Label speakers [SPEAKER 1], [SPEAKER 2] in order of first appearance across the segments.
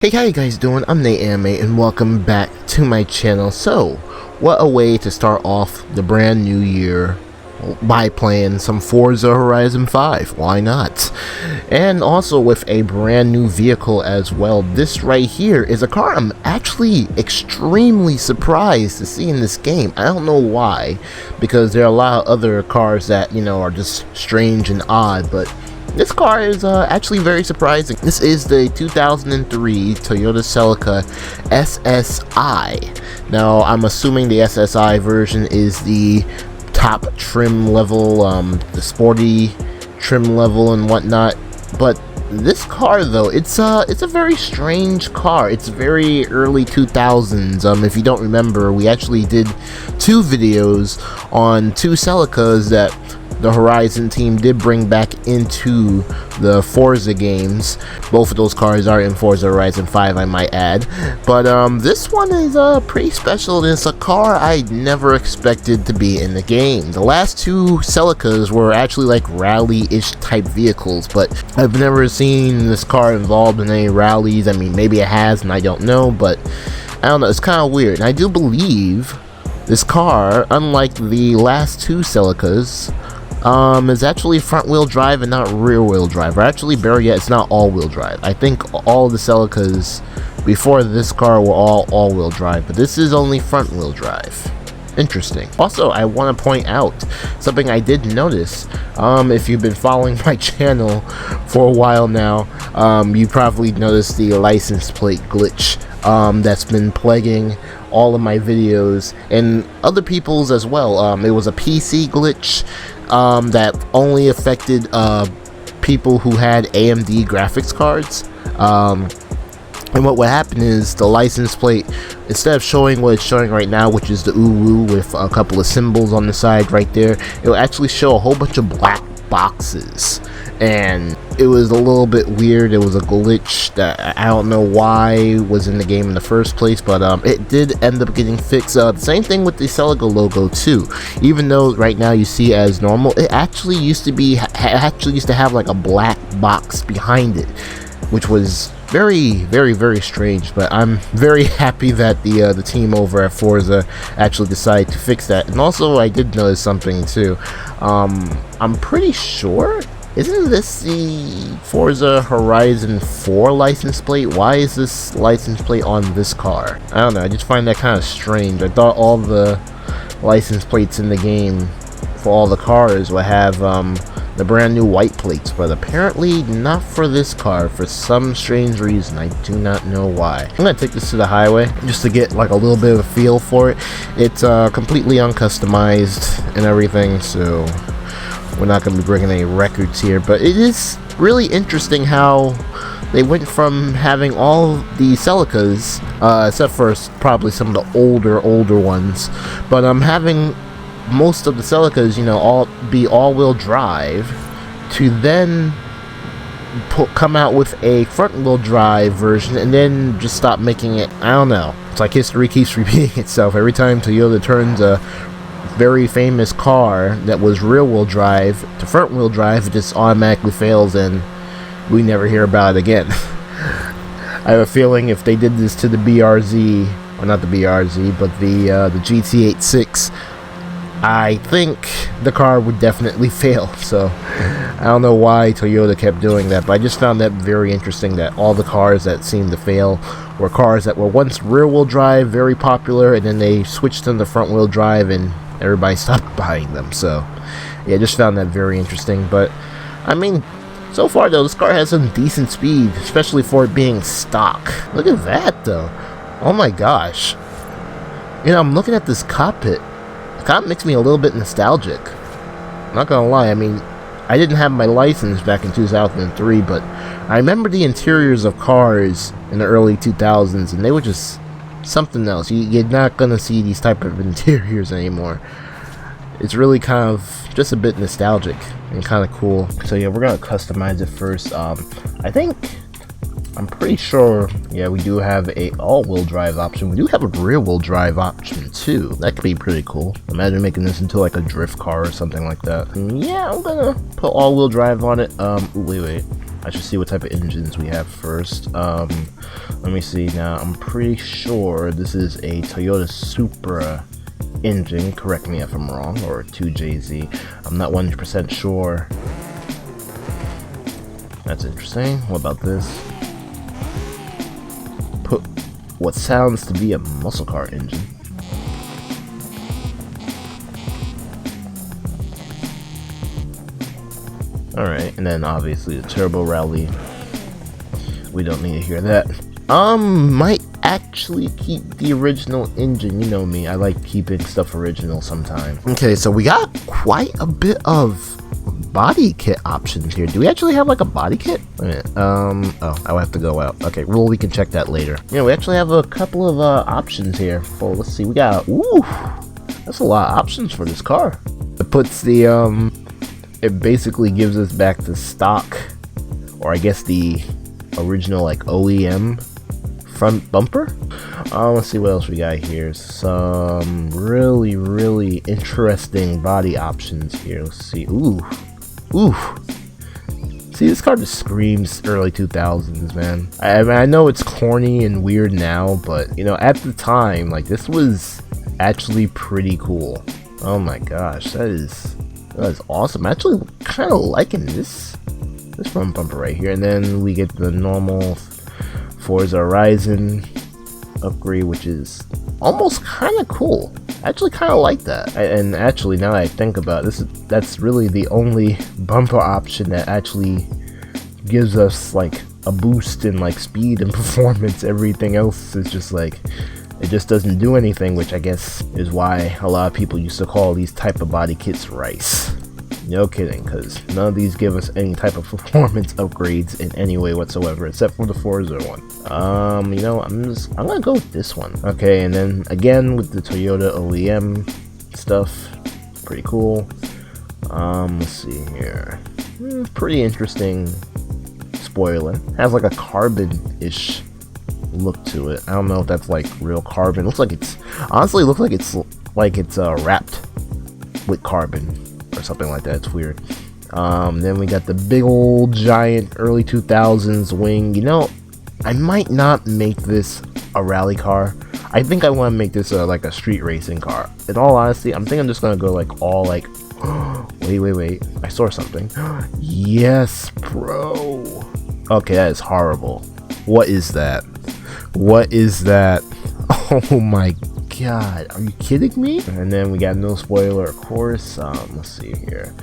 [SPEAKER 1] Hey, how you guys doing? I'm Nate Anime and welcome back to my channel. So, what a way to start off the brand new year by playing some Forza Horizon 5. Why not? And also with a brand new vehicle as well. This right here is a car I'm actually extremely surprised to see in this game. I don't know why, because there are a lot of other cars that, you know, are just strange and odd, but this car is actually very surprising. This is the 2003 Toyota Celica SSI. Now, I'm assuming the SSI version is the top trim level, the sporty trim level and whatnot. But this car, though, it's a very strange car. It's very early 2000s. If you don't remember, we actually did two videos on two Celicas that the Horizon team did bring back into the Forza games. Both of those cars are in Forza Horizon 5, I might add. But this one is pretty special, and it's a car I never expected to be in the game. The last two Celicas were actually like rally-ish type vehicles, but I've never seen this car involved in any rallies. I mean, maybe it has, and I don't know, but I don't know. It's kind of weird. And I do believe this car, unlike the last two Celicas, is actually front-wheel drive and not rear-wheel drive. Or actually, better yet, it's not all-wheel drive. I think all the Celicas before this car were all all-wheel drive, but this is only front-wheel drive. Interesting. Also, I want to point out something I did notice. If you've been following my channel for a while now, you probably noticed the license plate glitch that's been plaguing all of my videos and other people's as well. It was a PC glitch that only affected people who had AMD graphics cards. And what would happen is the license plate, instead of showing what it's showing right now, which is the ooh with a couple of symbols on the side right there, it will actually show a whole bunch of black boxes. And it was a little bit weird. It was a glitch that I don't know why was in the game in the first place, but it did end up getting fixed. The same thing with the Celica logo too. Even though right now you see it as normal, it actually used to have like a black box behind it, which was very strange. But I'm very happy that the team over at Forza actually decided to fix that. And also, I did notice something too. I'm pretty sure, isn't this the Forza Horizon 4 license plate? Why is this license plate on this car? I don't know, I just find that kind of strange. I thought all the license plates in the game for all the cars would have the brand new white plates, but apparently not for this car for some strange reason. I do not know why. I'm gonna take this to the highway just to get like a little bit of a feel for it. It's completely uncustomized and everything, so we're not going to be breaking any records here, but it is really interesting how they went from having all the Celicas, except for probably some of the older ones, but having most of the Celicas, you know, all be all-wheel drive, to then come out with a front-wheel drive version and then just stop making it. I don't know. It's like history keeps repeating itself. Every time Toyota turns a very famous car that was rear-wheel drive to front-wheel drive, it just automatically fails and we never hear about it again. I have a feeling if they did this to the BRZ, or not the BRZ, but the GT86, I think the car would definitely fail. So I don't know why Toyota kept doing that, but I just found that very interesting that all the cars that seemed to fail were cars that were once rear-wheel drive, very popular, and then they switched them to front-wheel drive and everybody stopped buying them. So yeah, just found that very interesting. But I mean, so far though, this car has some decent speed, especially for it being stock. Look at that though. Oh my gosh. You know, I'm looking at this cockpit. It kind of makes me a little bit nostalgic. I'm not gonna lie. I mean, I didn't have my license back in 2003, but I remember the interiors of cars in the early 2000s, and they were just something else. You're not gonna see these type of interiors anymore. It's really kind of just a bit nostalgic and kind of cool. So yeah, we're gonna customize it first. I'm pretty sure, yeah, we do have a all-wheel drive option. We do have a rear-wheel drive option too. That could be pretty cool. Imagine making this into like a drift car or something like that. Yeah, I'm gonna put all-wheel drive on it. Wait. I should see what type of engines we have first. Let me see now. I'm pretty sure this is a Toyota Supra engine. Correct me if I'm wrong, or 2JZ. I'm not 100% sure. That's interesting. What about this? Put what sounds to be a muscle car engine. Alright, and then obviously the turbo rally. We don't need to hear that. Might actually keep the original engine. You know me, I like keeping stuff original sometimes. Okay, so we got quite a bit of body kit options here. Do we actually have like a body kit? Wait a minute. Oh, I'll have to go out. Okay, well, we can check that later. Yeah, we actually have a couple of options here. Well, let's see. We got, ooh, that's a lot of options for this car. It puts the, it basically gives us back the stock, or I guess the original like OEM front bumper. Let's see what else we got here. Some really interesting body options here. Let's see. Ooh. See, this car just screams early 2000s, man. I mean, I know it's corny and weird now, but you know, at the time, like, this was actually pretty cool. Oh my gosh, that is awesome. I'm actually kind of liking this front bumper right here. And then we get the normal Forza Horizon upgrade, which is almost kind of cool. I actually kind of like that. And actually, now that I think about it, that's really the only bumper option that actually gives us like a boost in like speed and performance. Everything else is just like, it just doesn't do anything, which I guess is why a lot of people used to call these type of body kits rice. No kidding, because none of these give us any type of performance upgrades in any way whatsoever, except for the Forza one. You know, I'm gonna go with this one. Okay, and then again with the Toyota OEM stuff, pretty cool. Let's see here. Pretty interesting spoiler. Has like a carbon-ish look to it. I don't know if that's like real carbon. Looks like it's, honestly looks like it's wrapped with carbon or something like that. It's weird. Then we got the big old giant early 2000s wing. You know, I might not make this a rally car. I think I want to make this like a street racing car. In all honesty, I'm just gonna go like all like wait, I saw something. Yes, bro. Okay, that is horrible. What is that? What is that? Oh my god, are you kidding me? And then we got no spoiler, of course. Let's see here.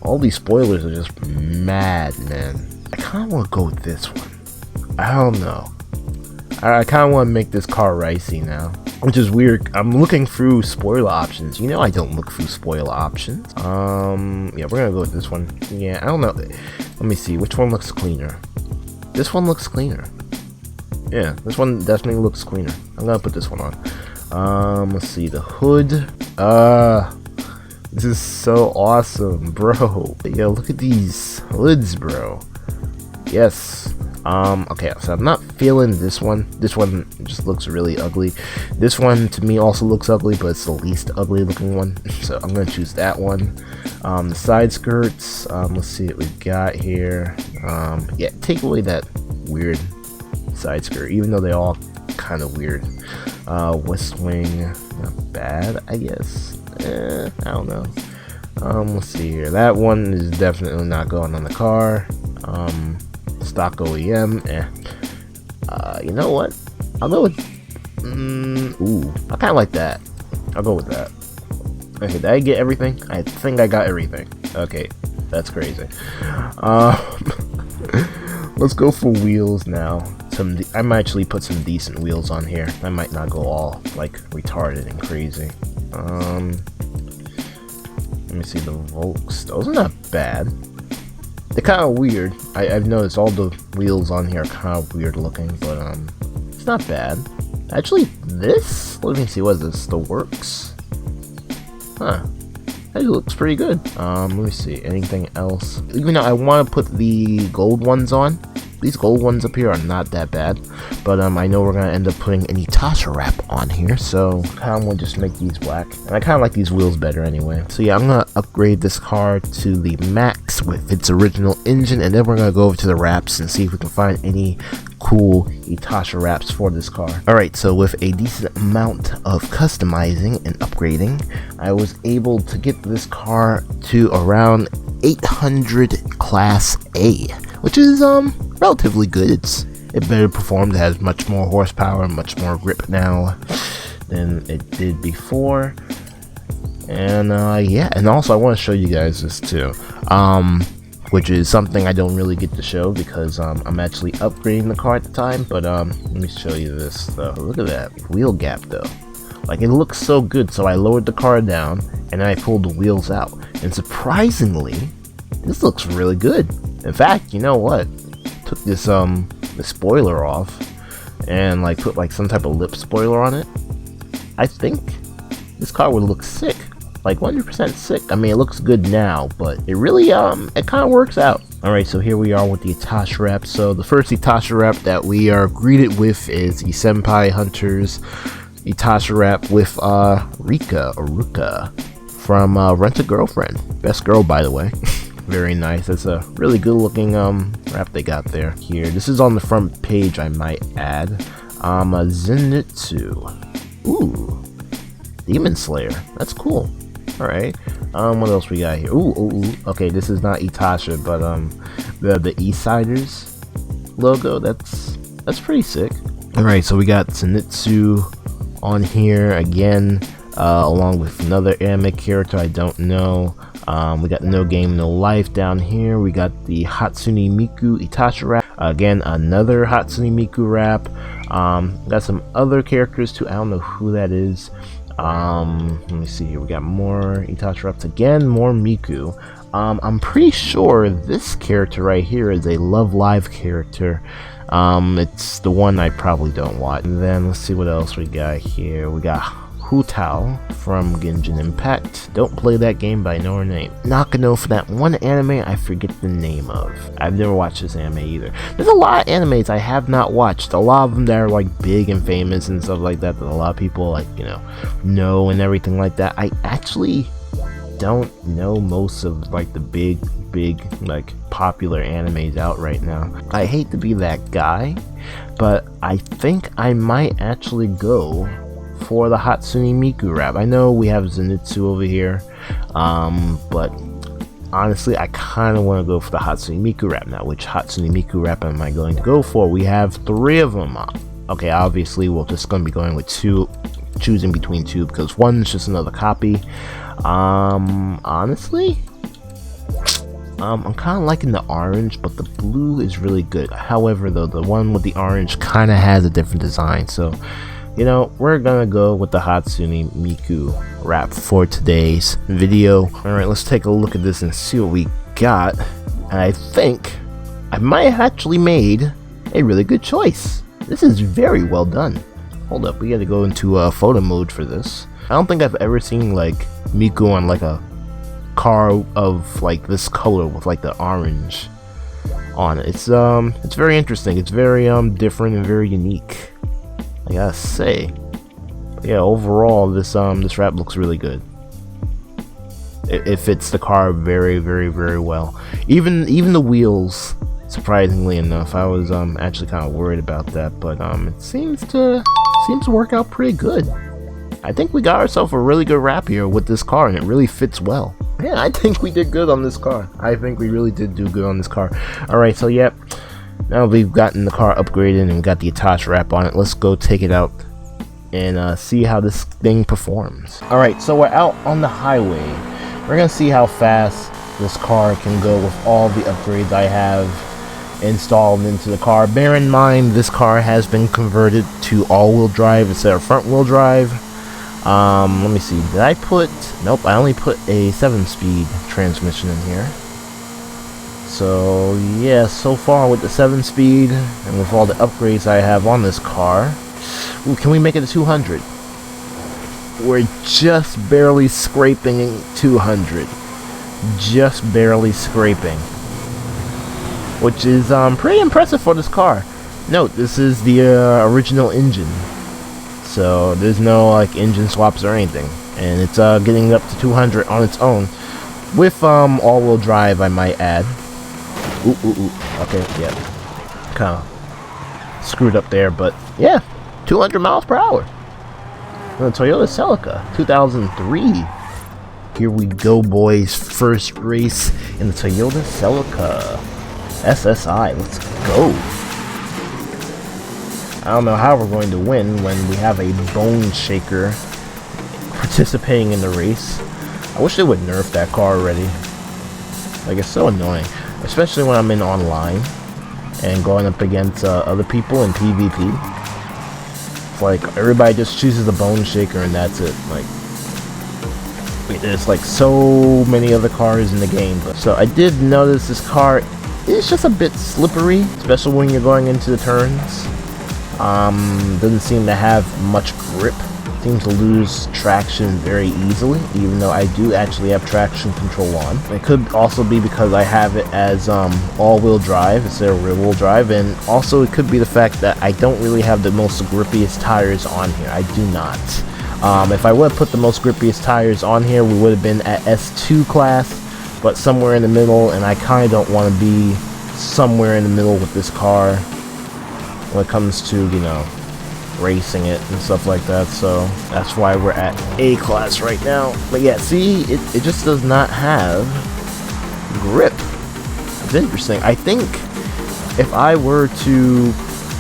[SPEAKER 1] All these spoilers are just mad, man. I kind of want to go with this one. I don't know. I kind of want to make this car ricey now, which is weird. I'm looking through spoiler options. You know, I don't look through spoiler options. Yeah, we're gonna go with this one. Yeah, I don't know. Let me see. Which one looks cleaner? This one looks cleaner. Yeah, this one definitely looks cleaner. I'm gonna put this one on. Let's see, the hood. This is so awesome, bro. Yo, look at these hoods, bro. Yes. Okay, so I'm not feeling this one. This one just looks really ugly. This one to me also looks ugly, but it's the least ugly looking one. So I'm gonna choose that one. The side skirts, let's see what we got here. Yeah, take away that weird side skirt, even though they all kind of weird. West wing, not bad, I guess. I don't know. Let's see here. That one is definitely not going on the car. Stock OEM, you know what? I'll go with, ooh, I kind of like that. I'll go with that. Okay, did I get everything? I think I got everything. Okay, that's crazy. Let's go for wheels now. I might actually put some decent wheels on here. I might not go all like retarded and crazy. Let me see the Volks. Those are not bad. They're kind of weird. I've noticed all the wheels on here are kind of weird looking, but it's not bad. Actually, this, let me see, what is this? The Works? Huh. That looks pretty good. Let me see, anything else? Even though I want to put the gold ones on, these gold ones up here are not that bad, but I know we're gonna end up putting an Itasha wrap on here, so I'm gonna just make these black. And I kind of like these wheels better anyway. So yeah, I'm gonna upgrade this car to the max with its original engine, and then we're gonna go over to the wraps and see if we can find any cool Itasha wraps for this car. Alright, so with a decent amount of customizing and upgrading, I was able to get this car to around 800 Class A, which is relatively good. It better performed. It has much more horsepower, much more grip now than it did before. And yeah, and also I want to show you guys this too, which is something I don't really get to show because I'm actually upgrading the car at the time. But let me show you this though. Look at that wheel gap though. Like, it looks so good. So I lowered the car down and then I pulled the wheels out, and surprisingly this looks really good. In fact, you know what, took this the spoiler off and like put like some type of lip spoiler on it. I think this car would look sick, like 100% sick. I mean, it looks good now, but it really it kind of works out. Alright, so here we are with the Itasha wrap. So the first Itasha wrap that we are greeted with is the Senpai Hunters Itasha wrap with Ruka from Rent a Girlfriend. Best girl, by the way. Very nice. It's a really good looking wrap they got there. Here, this is on the front page, I might add. A Zenitsu. Ooh, Demon Slayer. That's cool. Alright. What else we got here? Ooh. Okay, this is not Itasha, but the Eastsiders logo. That's pretty sick. Alright, so we got Zenitsu on here again, along with another anime character I don't know. We got No Game No Life down here. We got the Hatsune Miku Itasha wrap. Again, another Hatsune Miku wrap. Got some other characters too. I don't know who that is. Let me see here. We got more Itasha wraps again. More Miku. I'm pretty sure this character right here is a Love Live character. It's the one I probably don't watch. And then let's see what else we got here. We got Hutao from Genshin Impact. Don't play that game, but I know her name. Nakano for that one anime I forget the name of. I've never watched this anime either. There's a lot of animes I have not watched. A lot of them that are like big and famous and stuff like that, that a lot of people like, you know and everything like that. I actually don't know most of like the big like popular animes out right now. I hate to be that guy, but I think I might actually go for the Hatsune Miku wrap. I know we have Zenitsu over here, but honestly I kind of want to go for the Hatsune Miku wrap now. Which Hatsune Miku wrap am I going to go for? We have 3 of them. Okay, obviously we're just going to be going with 2, choosing between 2 because one's just another copy. Honestly, I'm kind of liking the orange, but the blue is really good. However though, the one with the orange kind of has a different design, so you know, we're gonna go with the Hatsune Miku wrap for today's video. Alright, let's take a look at this and see what we got. And I think I might have actually made a really good choice. This is very well done. Hold up, we gotta go into photo mode for this. I don't think I've ever seen like Miku on like a car of like this color with like the orange on it. It's very interesting. It's very different and very unique, I gotta say. But yeah, overall this wrap looks really good. It fits the car very well. Even the wheels, surprisingly enough. I was actually kind of worried about that, but it seems to work out pretty good. I think we got ourselves a really good wrap here with this car, and it really fits well. Yeah, I think we did good on this car. I think we really did do good on this car. Alright, so yeah, now we've gotten the car upgraded and we got the Itasha wrap on it. Let's go take it out and see how this thing performs. Alright, so we're out on the highway. We're gonna see how fast this car can go with all the upgrades I have installed into the car. Bear in mind, this car has been converted to all-wheel drive instead of front-wheel drive. Let me see, did I put, nope, I only put a 7-speed transmission in here. So yeah, so far with the 7-speed and with all the upgrades I have on this car, ooh, can we make it to 200? We're just barely scraping 200. Just barely scraping. which is pretty impressive for this car. Note, this is the original engine, so there's no like engine swaps or anything, and it's getting up to 200 on its own with all-wheel drive, I might add. Ooh. Okay, yeah, kind of screwed up there, but yeah, 200 miles per hour. The Toyota Celica 2003. Here we go, boys. First race in the Toyota Celica SSI. Let's go. I don't know how we're going to win when we have a bone shaker participating in the race. I wish they would nerf that car already. Like, it's so annoying, especially when I'm in online and going up against other people in PvP. It's like everybody just chooses the bone shaker and that's it. Like, there's like so many other cars in the game. But so I did notice this car is just a bit slippery, especially when you're going into the turns. Doesn't seem to have much grip. Seems to lose traction very easily, even though I do actually have traction control on. It could also be because I have it as all-wheel drive instead of rear-wheel drive, and also it could be the fact that I don't really have the most grippiest tires on here. I do not. If I would have put the most grippiest tires on here, we would have been at S2 class, but somewhere in the middle, and I kind of don't want to be somewhere in the middle with this car when it comes to, you know, racing it and stuff like that. So that's why we're at A class right now. But yeah, see, it just does not have grip. It's interesting. I think if I were to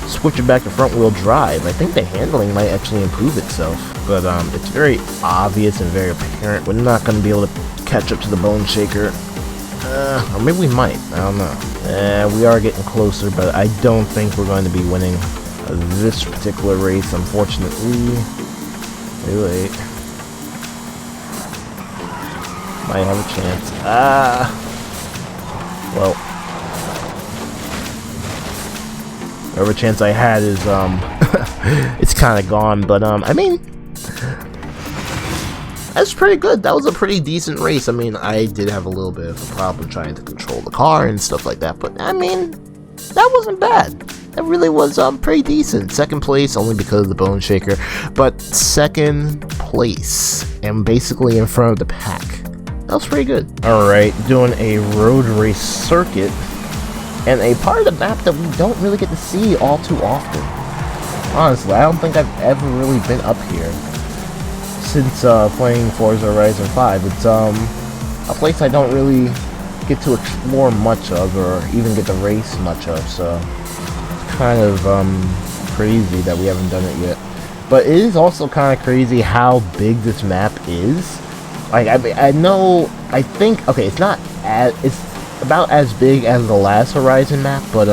[SPEAKER 1] switch it back to front wheel drive, I think the handling might actually improve itself. But it's very obvious and very apparent we're not going to be able to catch up to the bone shaker. Or maybe we might. I don't know. We are getting closer, but I don't think we're going to be winning this particular race, unfortunately. Wait. Might have a chance. Well, whatever chance I had is it's kind of gone. But I mean, that's pretty good. That was a pretty decent race. I mean, I did have a little bit of a problem trying to control the car and stuff like that, but I mean, that wasn't bad. That really was pretty decent. Second place only because of the bone shaker, but second place and basically in front of the pack. That was pretty good. Alright, doing a road race circuit and a part of the map that we don't really get to see all too often. Honestly, I don't think I've ever really been up here since playing Forza Horizon 5. It's a place I don't really get to explore much of or even get to race much of, so kind of crazy that we haven't done it yet. But it is also kind of crazy how big this map is. Like, I know, I think, okay, it's not as, it's about as big as the last Horizon map, but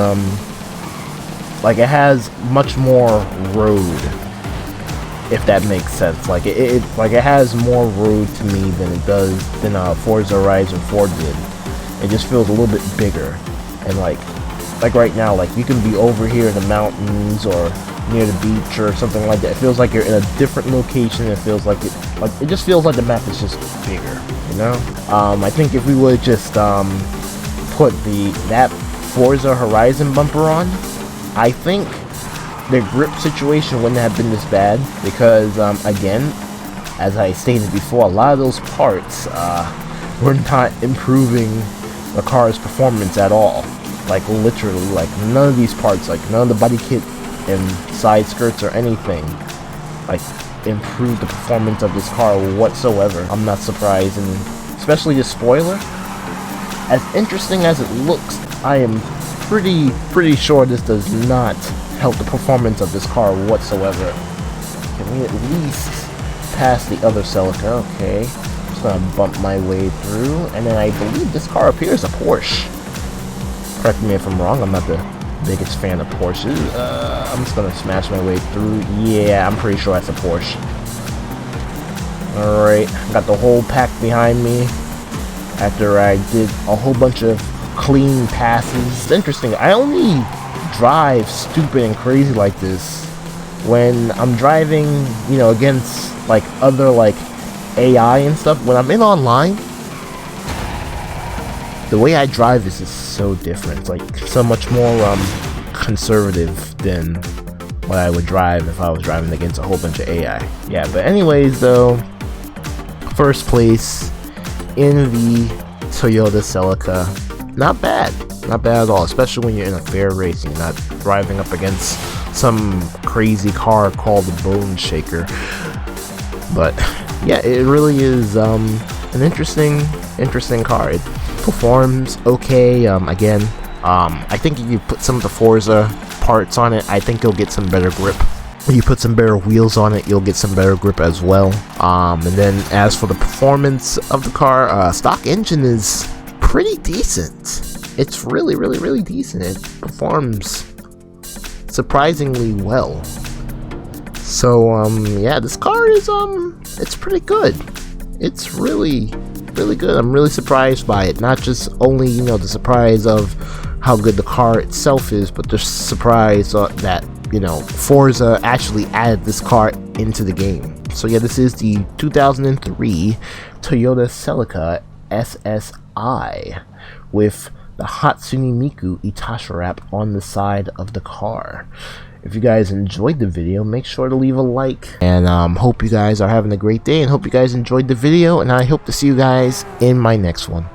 [SPEAKER 1] like, it has much more road, if that makes sense. Like, it has more road to me than it does than Forza Horizon 4 did. It just feels a little bit bigger, and like right now, like, you can be over here in the mountains or near the beach or something like that. It feels like you're in a different location. It feels like it just feels like the map is just bigger, you know? I think if we would just put that Forza Horizon bumper on, I think the grip situation wouldn't have been this bad, because again, as I stated before, a lot of those parts were not improving the car's performance at all. Like, literally, like, none of these parts, like, none of the body kit and side skirts or anything, like, improved the performance of this car whatsoever. I'm not surprised, and especially the spoiler. As interesting as it looks, I am pretty sure this does not help the performance of this car whatsoever. Can we at least pass the other Celica? Okay. I'm just gonna bump my way through, and then I believe this car up here is a Porsche. Correct me if I'm wrong, I'm not the biggest fan of Porsches. I'm just gonna smash my way through. Yeah, I'm pretty sure that's a Porsche. Alright, got the whole pack behind me after I did a whole bunch of clean passes. It's interesting, I only drive stupid and crazy like this when I'm driving, you know, against like other like AI and stuff. When I'm in online, the way I drive is just so different, like so much more conservative than what I would drive if I was driving against a whole bunch of AI. Yeah, but anyways though, first place in the Toyota Celica, not bad at all, especially when you're in a fair race and you're not driving up against some crazy car called the Bone Shaker. But yeah, it really is an interesting car. It performs okay. Again, I think if you put some of the Forza parts on it, I think you'll get some better grip. If you put some better wheels on it, you'll get some better grip as well. And then as for the performance of the car, stock engine is pretty decent. It's really decent. It performs surprisingly well. So yeah, this car is it's pretty good. It's really good. I'm really surprised by it. Not just only, you know, the surprise of how good the car itself is, but the surprise that, you know, Forza actually added this car into the game. So yeah, this is the 2003 Toyota Celica SSI with the Hatsune Miku Itasha wrap on the side of the car. If you guys enjoyed the video, make sure to leave a like, and hope you guys are having a great day, and hope you guys enjoyed the video, and I hope to see you guys in my next one.